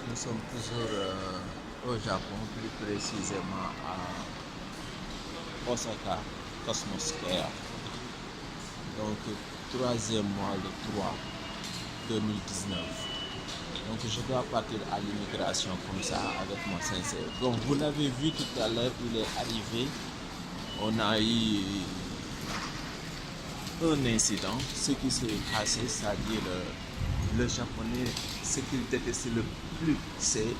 Nous sommes toujours au Japon, plus précisément à Osaka Cosmos Air. Donc, troisième mois de 3 2019. Donc, je dois partir à l'immigration comme ça avec mon sincère. Donc, vous l'avez vu tout à l'heure, il est arrivé. On a eu un incident. Ce qui s'est passé, c'est-à-dire le japonais, ce qu'il déteste le plus, c'est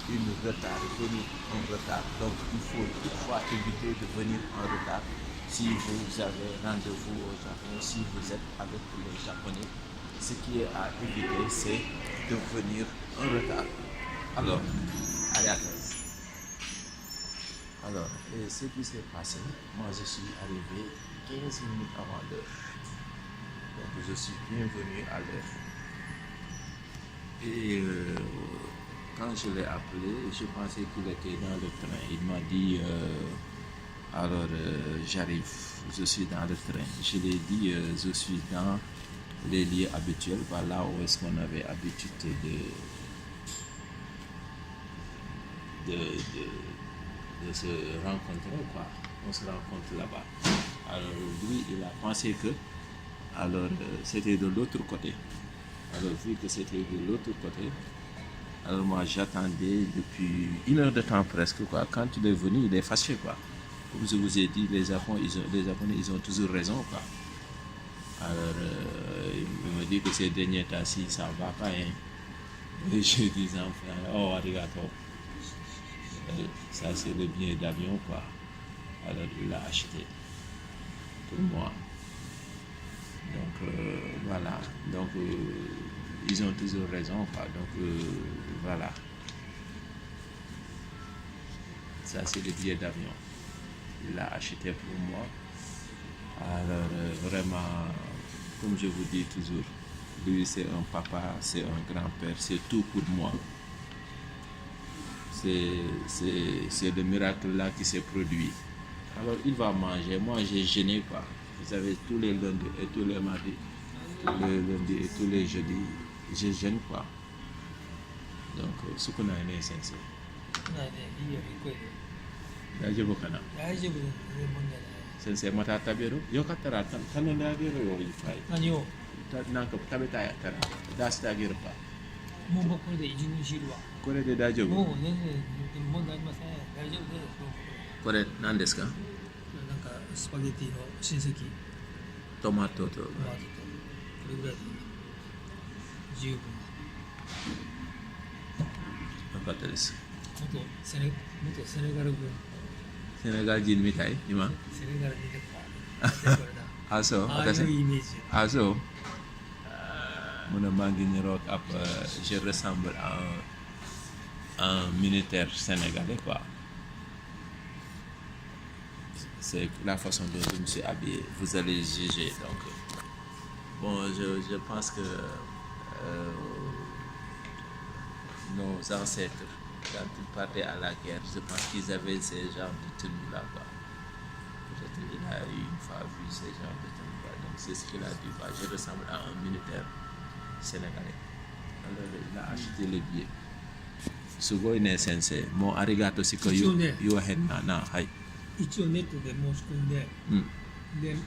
une retard, venir en retard. Donc il faut toutefois éviter de venir en retard si vous avez rendez-vous au Japon, si vous êtes avec les Japonais. Ce qui est à éviter, c'est de venir en retard. Alors, allez à l'aise. Alors, ce qui s'est passé, moi je suis arrivé 15 minutes avant l'heure. Donc je suis bienvenu à l'heure. Et quand je l'ai appelé, je pensais qu'il était dans le train. Il m'a dit, j'arrive, je suis dans le train. Je lui ai dit, je suis dans les lieux habituels, voilà où est-ce qu'on avait habitude de se rencontrer, quoi. On se rencontre là-bas. Alors lui, il a pensé que c'était de l'autre côté. Alors vu que c'était de l'autre côté, alors moi j'attendais depuis 1 heure de temps presque, quoi. Quand il est venu, il est fâché, quoi. Comme je vous ai dit, les Japonais ils ont toujours raison, quoi. Alors il me dit que ces derniers temps-ci ça va pas, hein. Et je dis enfin, oh arigato. Ça c'est le billet d'avion, quoi. Alors il l'a acheté pour moi. Donc voilà, donc ils ont toujours raison, quoi. Donc voilà, ça c'est le billet d'avion, il l'a acheté pour moi. Alors vraiment, comme je vous dis toujours, lui c'est un papa, c'est un grand-père, c'est tout pour moi. C'est le miracle là qui s'est produit. Alors il va manger, moi j'ai gêné, quoi. Vous savez, tous les lundis et tous les mardis, tous les lundis et tous les jeudis, je gêne, quoi. Donc, ce qu'on a aimé, c'est ça. 大丈夫かな。大丈夫です。全然問題ない。先生、また食べる？よかったら頼んであげるよ、いっぱい。何を？なんか食べたいやったら出してあげるか。もう僕これで一軍知るわ。これで大丈夫？もう全然問題ありません。大丈夫です。これ何ですか？なんかスパゲティの親戚。トマトと。トマトとこれぐらいで十分。よかったです。元セネガル軍。セネガル人みたい今？セネガルに出た。あ、そう。ああいうイメージ。あ、そう。Mon je ressemble à un militaire sénégalais, quoi. C'est la façon dont je me suis habillé. Vous allez juger. Donc, bon, je pense que nos ancêtres, quand ils partaient à la guerre, je pense qu'ils avaient ces genres de tenues-là, quoi. Peut-être qu'il a une fois vu ces genres de tenues-là. Donc, c'est ce qu'il a dit, quoi. Je ressemble à un militaire sénégalais. Alors il a acheté le billet. すごいね先生。もうありがとうしか言わへんな。はい。一応ネットで申し込んで、で向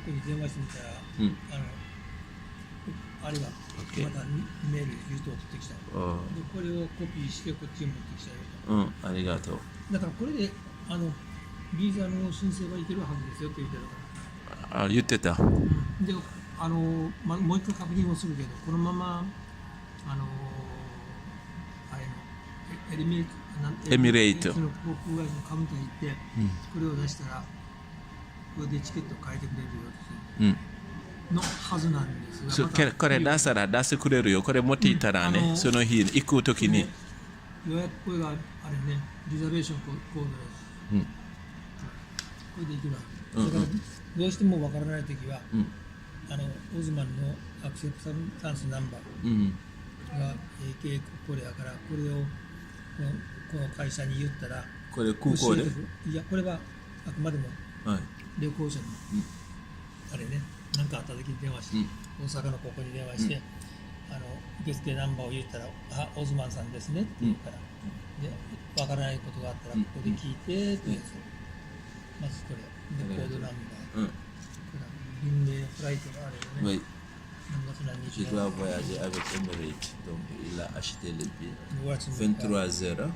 こうに電話してみたら、あれがまたメールで封筒を取ってきた。でこれをコピーしてこっちに持ってきたよと。ありがとう。だからこれでビザの申請はいけるはずですよって言ってたから。言ってた。でもう一回確認をするけど、このままエミレイトの航空会社のカウンター行って、これを出したらこれでチケットを変えてくれるよってのはずなんですが、これ出したら出してくれるよ。これ持っていたらね、その日行くときに予約これがあれね、リザベーションコードです。これで行くわ。だからどうしてもわからないときは、オズマンのアクセプタンスナンバーが AK これやから、これをこの会社に言ったら、これ空港で？いや、これはあくまでも旅行者の、あれね、何かあった時に電話して、大阪のここに電話して、受付ナンバーを言ったら「あオズマンさんですね」って言うから、で分からないことがあったらここで聞いてというやつ、まずこれでコードナンバー、便名フライトがあるよね。 Oui, je dois voyager avec Emirates, donc il a acheté le billet. 23h,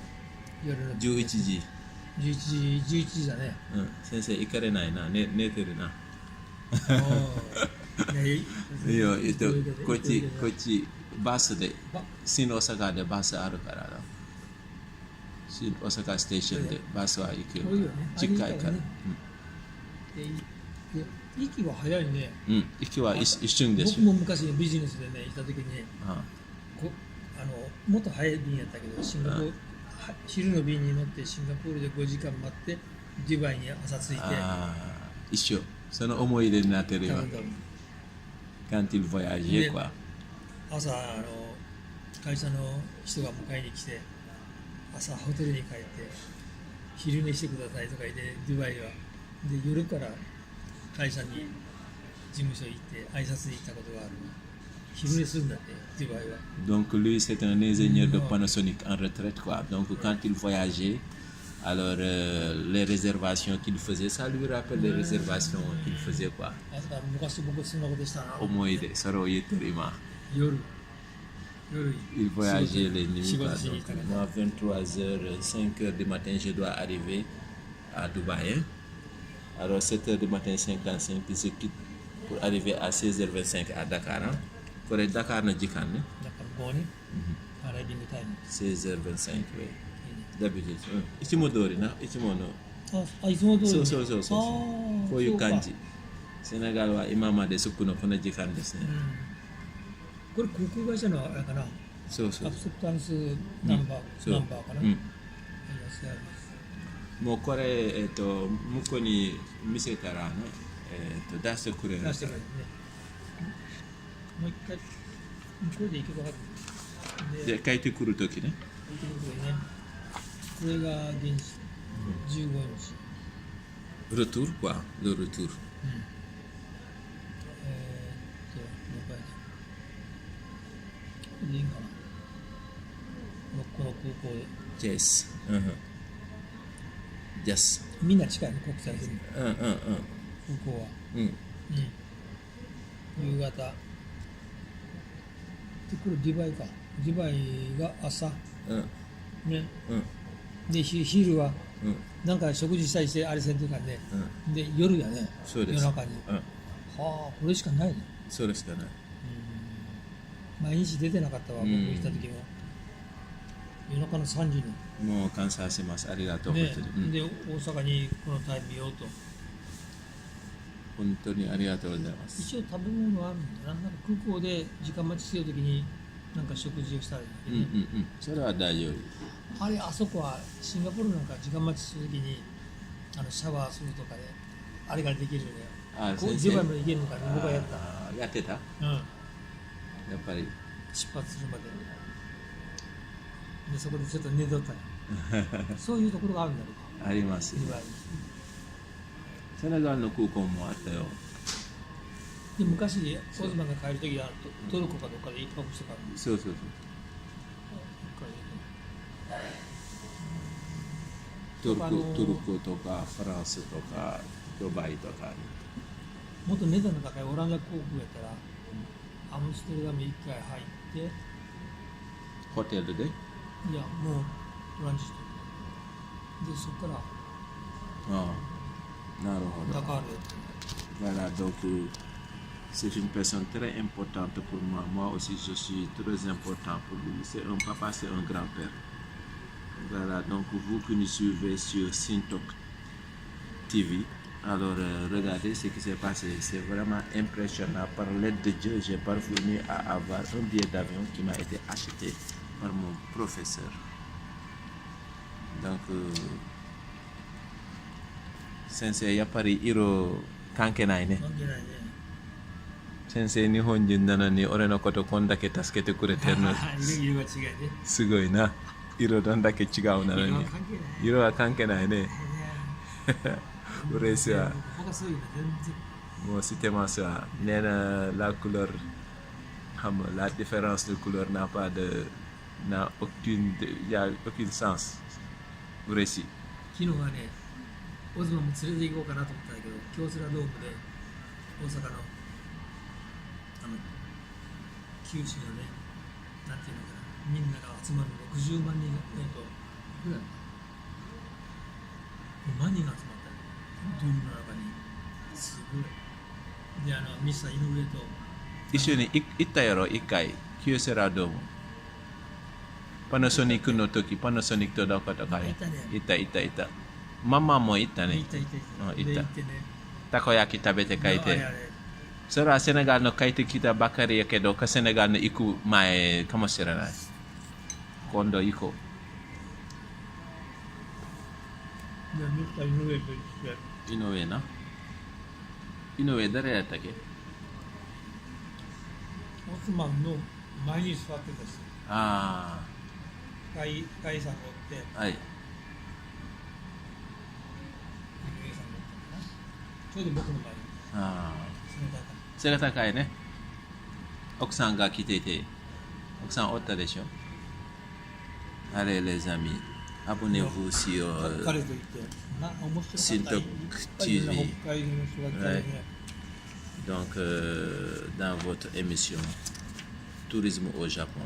夜の11時。11時だね。先生行かれないな、寝てるな。いや、こっちバスで、新大阪でバスあるからな。新大阪ステーションでバスは行くよ。近いから。息は早いね。息は一瞬でしょ。僕も昔ビジネスでね、行った時に、もっと早い便やったけど、シンガポール、昼の便に乗ってシンガポールで5時間待って、デュバイに朝着いて。一緒。その思い出になってるよ。quand il voyageait quoi。朝会社の人が迎えに来て、朝ホテルに帰って昼寝してくださいとか言ってデュバイはで夜から会社に事務所行って挨拶に行ったことがある。昼寝するんだってデュバイは。Donc lui c'est un ingénieur de Panasonic en retraite quoi. Donc quand il voyageait, alors les réservations qu'il faisait, ça lui rappelle les réservations qu'il faisait quoi. 昔僕そんなことしたな。思い出、それを言ってる今。夜 Il voyageait les nuits. Moi, 23h, 5h du matin, je dois arriver à Dubaï. Alors, 7h du matin, 55, puis je quitte pour arriver à 16h25 à Dakar. Pour être Dakar, on a dit quand même. 16h25, oui. D'habitude. いつも通りな、いつもの。いつも通り。そう。こういう感じ。セネガルは今までそこのこの時間ですね。これ航空会社のあれかな。そう。アクセプタンスナンバーかな。もうこれ、向こうに見せたらね、出してくれる。出してくれるね。もう一回、向こうで行けば分かる。で、帰ってくるときね。これが現地、15日。Retour quoi, le retour. いいかな。この空港で。Yes. Yes. みんな近いね、国際線。空港は。夕方。で、これデュバイか。デュバイが朝。ね。で、昼は、なんか食事したりして、あれせんというかね。で、夜やね。そうです。夜中に。はあ、これしかないね。それしかない。毎日出てなかったわ、僕行った時も。夜中の3時に。もう感謝します。ありがとう。で、大阪にこのタイム見ようと。本当にありがとうございます。一応食べ物はあるんだな。なんか空港で時間待ちしてる時に、なんか食事をしたらいいね。それは大丈夫。あそこはシンガポールなんか時間待ちする時に、シャワーするとかで、あれができるよね。デュバイまで行けるのかね、僕はやった。やってた？やっぱり出発するまででそこでちょっと寝とったねそういうところがあるんだろうか。あります、ね、セネガルの空港もあったよ。で昔オズマンが帰るときはトルコかどっかで一泊してから。そうトルコとかフランスとかドバイとかもっと値段の高いオランダ航空やったらアムステルダム1回入ってホテルでいやもうランチしてでそこからなるほど。ダカールで Voilà, donc c'est une personne très importante pour moi. Moi aussi, je suis très important pour lui. C'est un papa, c'est un grand-père. Voilà, donc vous qui nous suivez sur Sintok TV, alors regardez ce qui s'est passé. C'est vraiment impressionnant. Par l'aide de Dieu, j'ai parvenu à avoir un billet d'avion qui m'a été acheté par mon professeur. Donc, sensei, ya pari iro kanke nai ne. Sensei, Nihon人なのに俺のことこんだけ助けてくれてるの。色が違いね。すごいな。色どんだけ違うなのに。色は関係ないね。嬉しいわ。もう知ってますわ。ねえな、la couleur xam nga la différence de couleur n'a aucun sens récit. 昨日はね、オズマも連れて行こうかなと思ったんだけど、京セラドームで大阪の九州のね、なんていうのかな、みんなが集まる60万人、いくらだ5万人が集まったドームの中に、すごい。で、ミスター井上と一緒に行ったやろ、一回、キューセラドーム。パナソニックの時、パナソニックとどことかね。行った。ママも行ったね。行った。行った。で行ってね、たこ焼き食べて帰って。あれそれはセネガルの帰ってきたばかりやけど、セネガルの行く前かもしれない。今度行こで、ミスター井上と一緒やう。井上な。井上誰やったっけ？オスマンの前に座ってたし、あガイさんがおって、あ、はい。井上さんがおったかな。ちょうど僕の前に、ああ。その中に。背が高いね。奥さんが来てて、奥さんおったでしょ。Allez les amis, abonnez-vous sur 彼と言って、面白かった。 Sintok 北 TV. 海道の人がいたりね。 Donc, dans votre émission Tourisme au Japon.